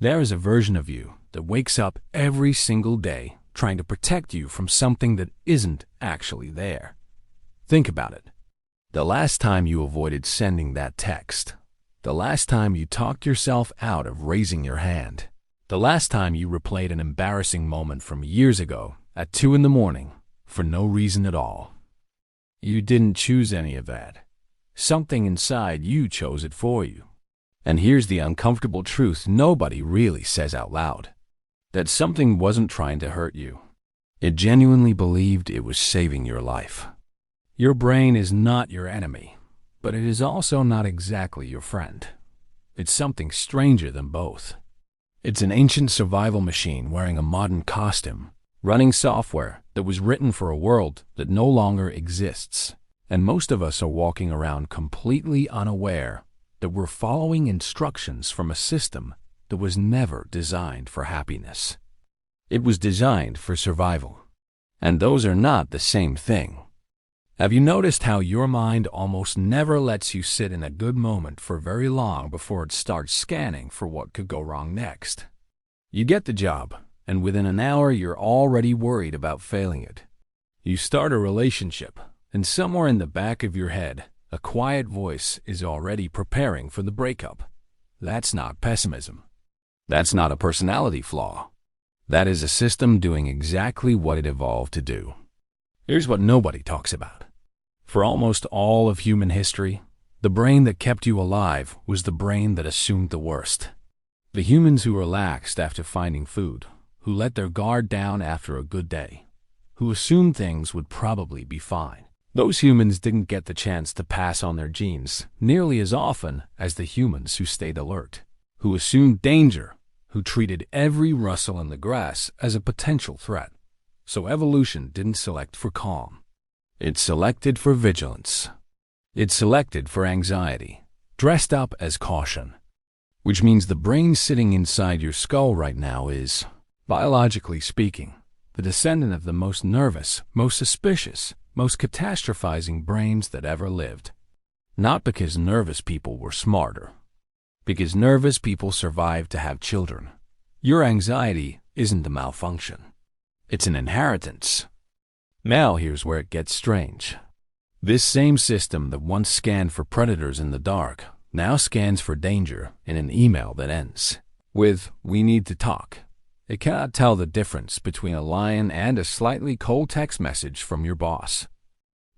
There is a version of you that wakes up every single day trying to protect you from something that isn't actually there. Think about it. The last time you avoided sending that text. The last time you talked yourself out of raising your hand. The last time you replayed an embarrassing moment from years ago at 2 in the morning for no reason at all. You didn't choose any of that. Something inside you chose it for you. And here's the uncomfortable truth nobody really says out loud. That something wasn't trying to hurt you. It genuinely believed it was saving your life. Your brain is not your enemy, but it is also not exactly your friend. It's something stranger than both. It's an ancient survival machine wearing a modern costume, running software that was written for a world that no longer exists. And most of us are walking around completely unaware that we're following instructions from a system that was never designed for happiness. It was designed for survival. And those are not the same thing. Have you noticed how your mind almost never lets you sit in a good moment for very long before it starts scanning for what could go wrong next? You get the job, and within an hour you're already worried about failing it. You start a relationship, and somewhere in the back of your head, a quiet voice is already preparing for the breakup. That's not pessimism. That's not a personality flaw. That is a system doing exactly what it evolved to do. Here's what nobody talks about. For almost all of human history, the brain that kept you alive was the brain that assumed the worst. The humans who relaxed after finding food, who let their guard down after a good day, who assumed things would probably be fine. Those humans didn't get the chance to pass on their genes nearly as often as the humans who stayed alert, who assumed danger, who treated every rustle in the grass as a potential threat. So evolution didn't select for calm. It selected for vigilance. It selected for anxiety, dressed up as caution. Which means the brain sitting inside your skull right now is, biologically speaking, the descendant of the most nervous, most suspicious, most catastrophizing brains that ever lived. Not because nervous people were smarter. Because nervous people survived to have children. Your anxiety isn't a malfunction. It's an inheritance. Now here's where it gets strange. This same system that once scanned for predators in the dark now scans for danger in an email that ends with, "We need to talk." It cannot tell the difference between a lion and a slightly cold text message from your boss.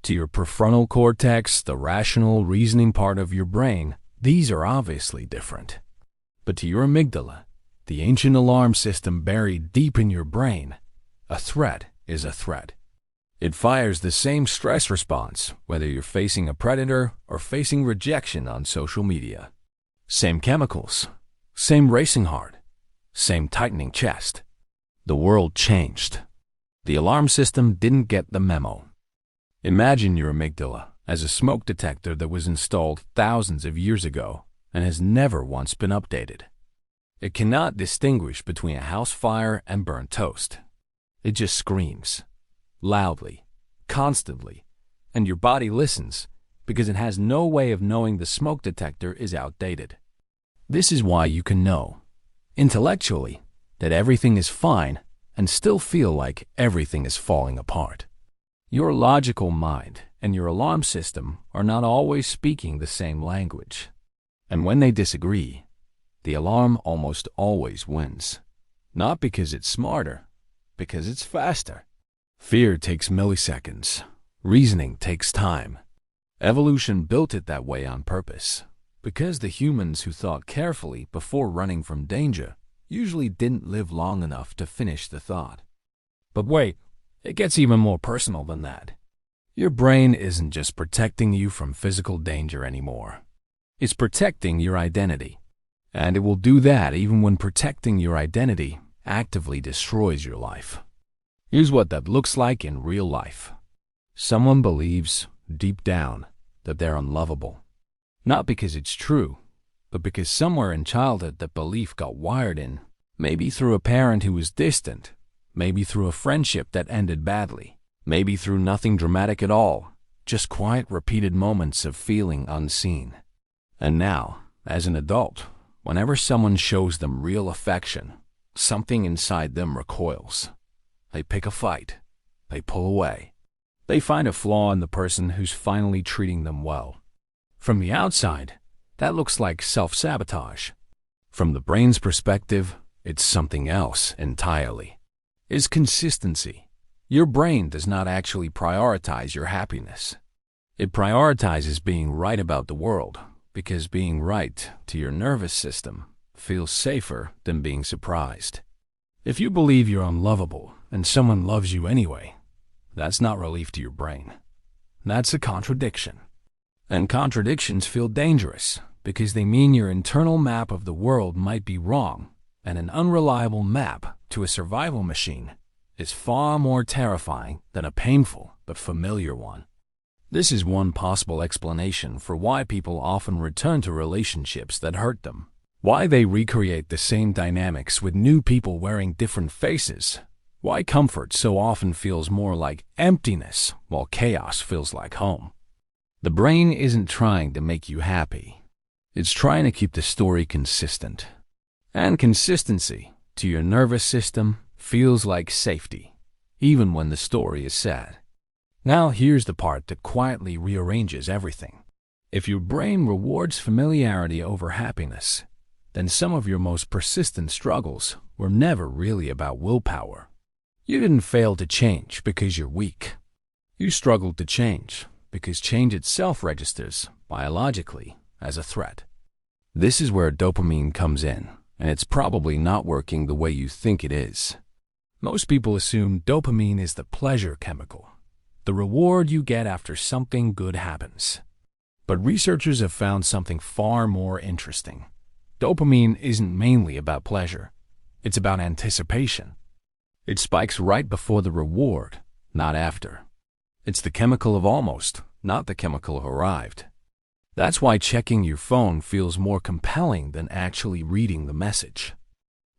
To your prefrontal cortex, the rational, reasoning part of your brain, these are obviously different. But to your amygdala, the ancient alarm system buried deep in your brain, a threat is a threat. It fires the same stress response, whether you're facing a predator or facing rejection on social media. Same chemicals, same racing heart, same tightening chest. The world changed. The alarm system didn't get the memo. Imagine your amygdala as a smoke detector that was installed thousands of years ago and has never once been updated. It cannot distinguish between a house fire and burnt toast. It just screams. Loudly, constantly, and your body listens because it has no way of knowing the smoke detector is outdated. This is why you can know, intellectually, that everything is fine and still feel like everything is falling apart. Your logical mind and your alarm system are not always speaking the same language. And when they disagree, the alarm almost always wins. Not because it's smarter, because it's faster. Fear takes milliseconds. Reasoning takes time. Evolution built it that way on purpose, because the humans who thought carefully before running from danger usually didn't live long enough to finish the thought. But wait, it gets even more personal than that. Your brain isn't just protecting you from physical danger anymore. It's protecting your identity. And it will do that even when protecting your identity actively destroys your life. Here's what that looks like in real life. Someone believes, deep down, that they're unlovable. Not because it's true, but because somewhere in childhood that belief got wired in, maybe through a parent who was distant, maybe through a friendship that ended badly, maybe through nothing dramatic at all, just quiet repeated moments of feeling unseen. And now, as an adult, Whenever someone shows them real affection, something inside them recoils. They pick a fight. They pull away. They find a flaw in the person who's finally treating them well. From the outside, that looks like self-sabotage. From the brain's perspective, it's something else entirely. It's consistency. Your brain does not actually prioritize your happiness. It prioritizes being right about the world, because being right to your nervous system feels safer than being surprised. If you believe you're unlovable and someone loves you anyway, that's not relief to your brain. That's a contradiction. And contradictions feel dangerous because they mean your internal map of the world might be wrong, and an unreliable map to a survival machine is far more terrifying than a painful but familiar one. This is one possible explanation for why people often return to relationships that hurt them, why they recreate the same dynamics with new people wearing different faces, why comfort so often feels more like emptiness while chaos feels like home. The brain isn't trying to make you happy. It's trying to keep the story consistent. And consistency to your nervous system feels like safety, even when the story is sad. Now here's the part that quietly rearranges everything. If your brain rewards familiarity over happiness, then some of your most persistent struggles were never really about willpower. You didn't fail to change because you're weak. You struggled to change because change itself registers biologically as a threat. This is where dopamine comes in, and it's probably not working the way you think it is. Most people assume dopamine is the pleasure chemical, the reward you get after something good happens. But researchers have found something far more interesting. Dopamine isn't mainly about pleasure. It's about anticipation. It spikes right before the reward, not after. It's the chemical of almost, not the chemical of arrived. That's why checking your phone feels more compelling than actually reading the message.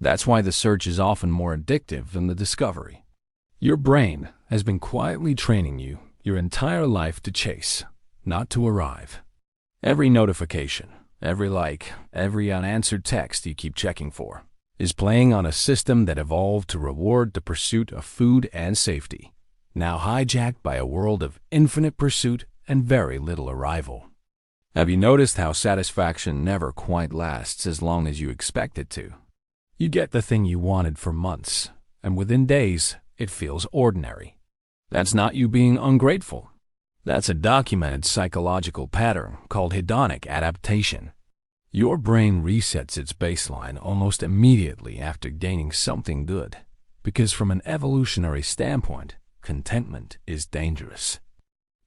That's why the search is often more addictive than the discovery. Your brain has been quietly training you your entire life to chase, not to arrive. Every notification, every like, every unanswered text you keep checking for is playing on a system that evolved to reward the pursuit of food and safety, now hijacked by a world of infinite pursuit and very little arrival. Have you noticed how satisfaction never quite lasts as long as you expect it to? You get the thing you wanted for months, and within days, it feels ordinary. That's not you being ungrateful. That's a documented psychological pattern called hedonic adaptation. Your brain resets its baseline almost immediately after gaining something good, because from an evolutionary standpoint, contentment is dangerous.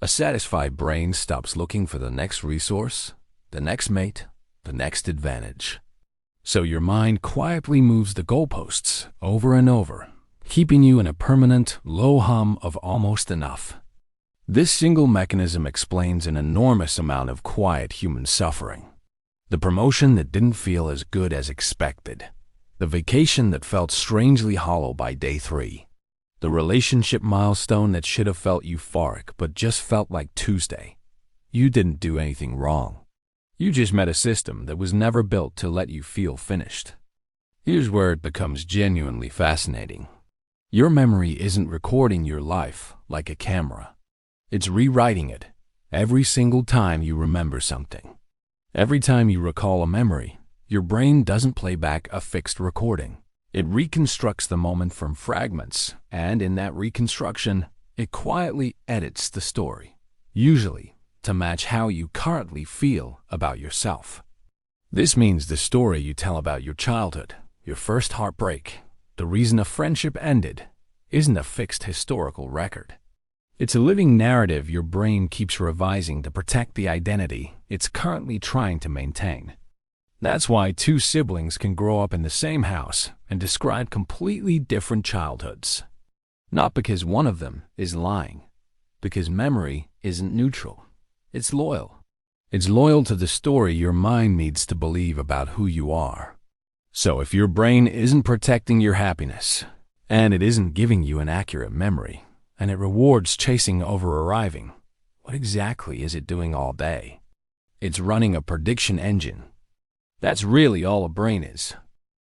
A satisfied brain stops looking for the next resource, the next mate, the next advantage. So your mind quietly moves the goalposts over and over, keeping you in a permanent low hum of almost enough. This single mechanism explains an enormous amount of quiet human suffering. The promotion that didn't feel as good as expected. The vacation that felt strangely hollow by day 3. The relationship milestone that should have felt euphoric but just felt like Tuesday. You didn't do anything wrong. You just met a system that was never built to let you feel finished. Here's where it becomes genuinely fascinating. Your memory isn't recording your life like a camera. It's rewriting it every single time you remember something. Every time you recall a memory, your brain doesn't play back a fixed recording. It reconstructs the moment from fragments, and in that reconstruction, it quietly edits the story, usually to match how you currently feel about yourself. This means the story you tell about your childhood, your first heartbreak, the reason a friendship ended, isn't a fixed historical record. It's a living narrative your brain keeps revising to protect the identity it's currently trying to maintain. That's why two siblings can grow up in the same house and describe completely different childhoods. Not because one of them is lying, because memory isn't neutral. It's loyal. It's loyal to the story your mind needs to believe about who you are. So if your brain isn't protecting your happiness, and it isn't giving you an accurate memory, and it rewards chasing over arriving, what exactly is it doing all day? It's running a prediction engine. That's really all a brain is.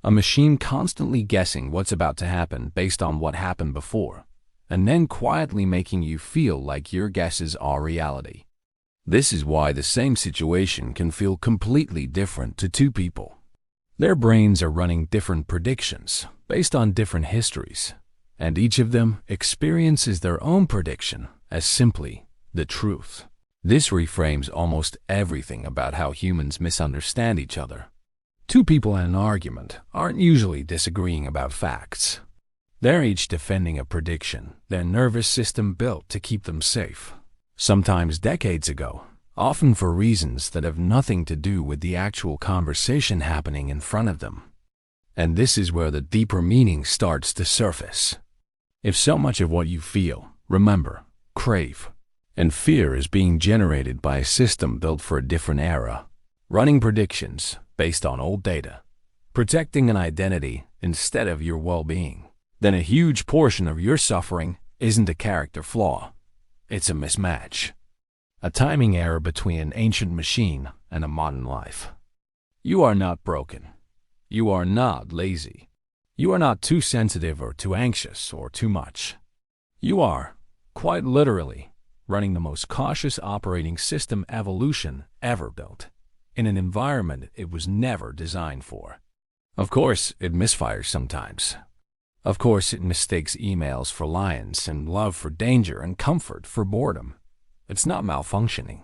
A machine constantly guessing what's about to happen based on what happened before, and then quietly making you feel like your guesses are reality. This is why the same situation can feel completely different to two people. Their brains are running different predictions based on different histories, and each of them experiences their own prediction as simply the truth. This reframes almost everything about how humans misunderstand each other. Two people in an argument aren't usually disagreeing about facts. They're each defending a prediction their nervous system built to keep them safe, sometimes decades ago, often for reasons that have nothing to do with the actual conversation happening in front of them. And this is where the deeper meaning starts to surface. If so much of what you feel, remember, crave, and fear is being generated by a system built for a different era, running predictions based on old data, protecting an identity instead of your well-being, then a huge portion of your suffering isn't a character flaw. It's a mismatch, a timing error between an ancient machine and a modern life. You are not broken. You are not lazy. You are not too sensitive or too anxious or too much. You are, quite literally, running the most cautious operating system evolution ever built, in an environment it was never designed for. Of course, it misfires sometimes. Of course, it mistakes emails for lions and love for danger and comfort for boredom. It's not malfunctioning.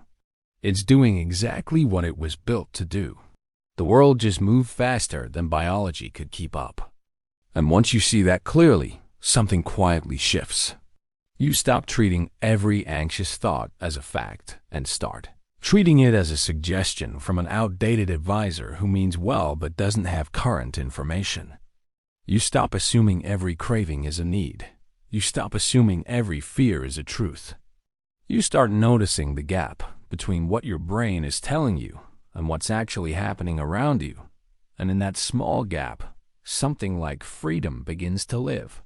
It's doing exactly what it was built to do. The world just moved faster than biology could keep up. And once you see that clearly, something quietly shifts. You stop treating every anxious thought as a fact and start treating it as a suggestion from an outdated advisor who means well but doesn't have current information. You stop assuming every craving is a need. You stop assuming every fear is a truth. You start noticing the gap between what your brain is telling you and what's actually happening around you. And in that small gap, something like freedom begins to live.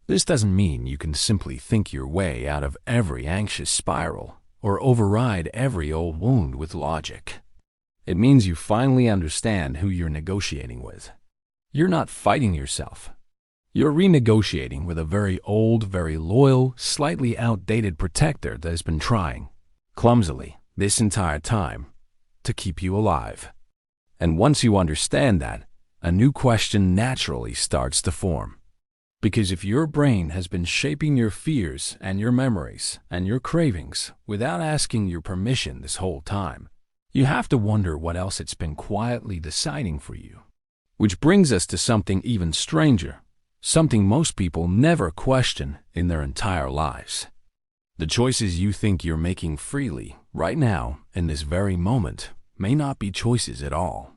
This doesn't mean you can simply think your way out of every anxious spiral or override every old wound with logic. It means you finally understand who you're negotiating with. You're not fighting yourself. You're renegotiating with a very old, very loyal, slightly outdated protector that has been trying, clumsily, this entire time, to keep you alive. And once you understand that, a new question naturally starts to form. Because if your brain has been shaping your fears and your memories and your cravings without asking your permission this whole time, you have to wonder what else it's been quietly deciding for you. Which brings us to something even stranger, something most people never question in their entire lives. The choices you think you're making freely, right now, in this very moment, may not be choices at all.